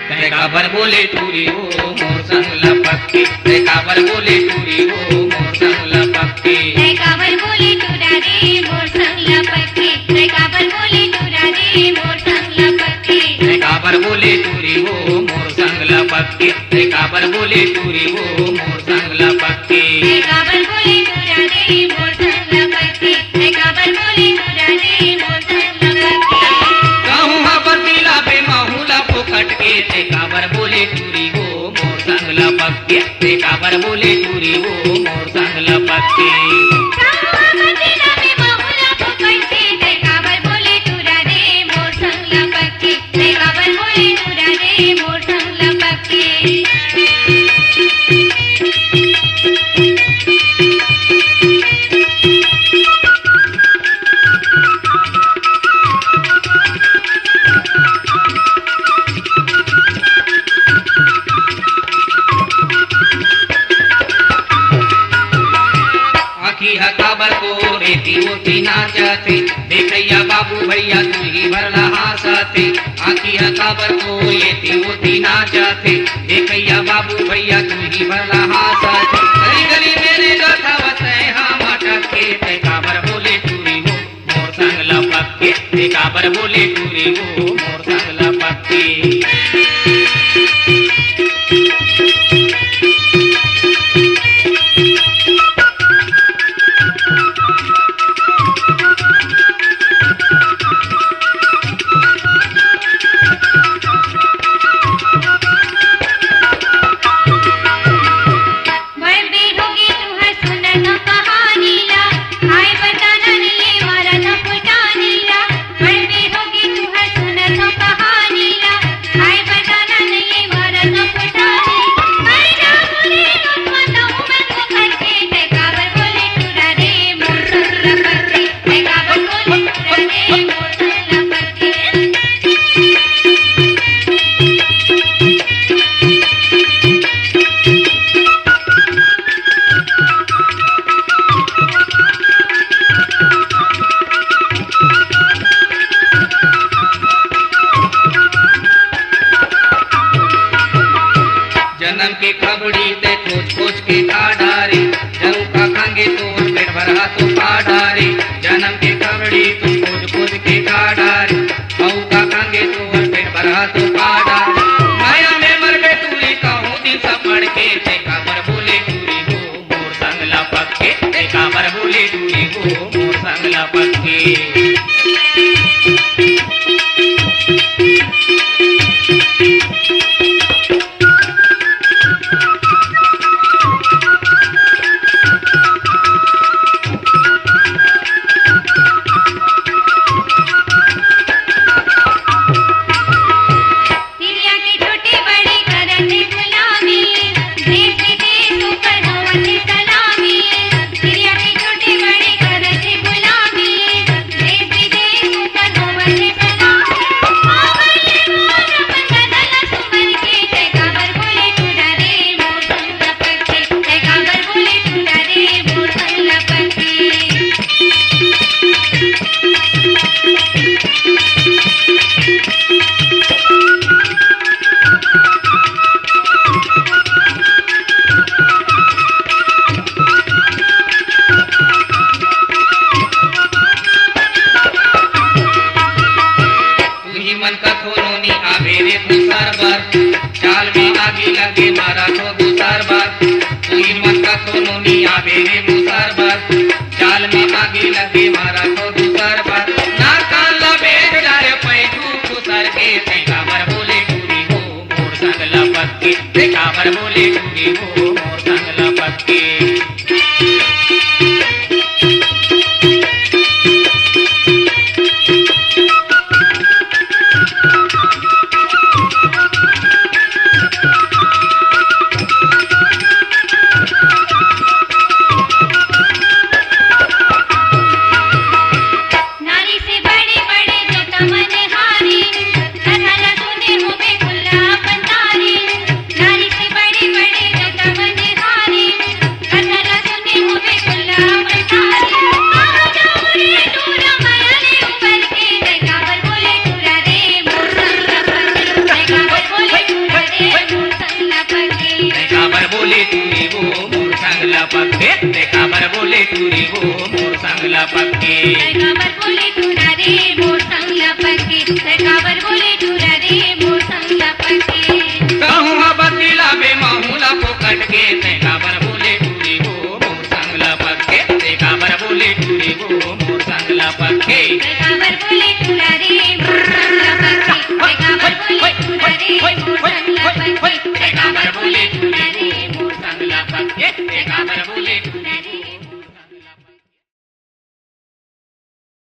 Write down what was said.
ते काबर बोले टूरी हो मोर संग लपके, ते काबर बोले टूरी हो मोर संग लपके, ते काबर बोले टूरा रे मोर संग लपके, ते काबर बोले टूरा रे मोर संग लपके, ते काबर बोले टूरी हो मोर संग लपके, ते काबर बोले टूरी हो मोर संग लपके, ते काबर बोले टूरा रे मोर संग लपके, ते काबर बोले टूरा रे मोर संग लपके। कहूँ हा बतीला पे माहूला फुकट के, ते काबर बोले टूरी हो मोर संग लपके, ते काबर बोले टूरी हो मोर संग लपके। मदीना में माहौला पकड़ते, ते काबर बोले टूरा रे मोर संग लपके, ते काबर बोले टूरा रे मोर संग लपके। आखी हा काबर को रेती होती नाचते, देखैया बाबू भैया तू ही भरला हासते। आखी हा काबर को रेती होती नाचते, देखैया बाबू भैया तू ही भरला हासते। गली गली मेरे गाथावत है हाँ मटक के, ते काबर बोले टूरी हो मोर संग लपके, ते काबर बोले टूरी हो मोर संग लपके। जन्म के खबड़ी ते खोज खोज के काडारे, जरू का खांगे तो पेट भरा तो काडारे। जन्म के खबड़ी तू खोज खोज के काडारे, औ का खांगे तो पेट भरा तो काडारे। माया में मर गए तूरी कहूँ दिन सब पड़ के, ते काबर बोले टूरी हो मोर संग लपके, ते काबर बोले टूरी हो मोर संग लपके। मन का खोलोनी आवे रे दूसर बार, चाल में आगे लगे मारा तो दूसर बार। तू ही मन का खोलोनी आवे रे दूसर बार, चाल में आगे लगे मारा तो दूसर बार। ना कान लबे जारे पैठू दूसर के, ते काबर बोले टूरी हो मोर संग लपके, ते काबर बोले टूरी हो मोर संग लपके। नारी से बड़े बड़े जो तमन ते काबर बोले टुरी हो मोर सांगला पक्के काबर बोले तुरा रे मोर सांगला पक्के काबर बोले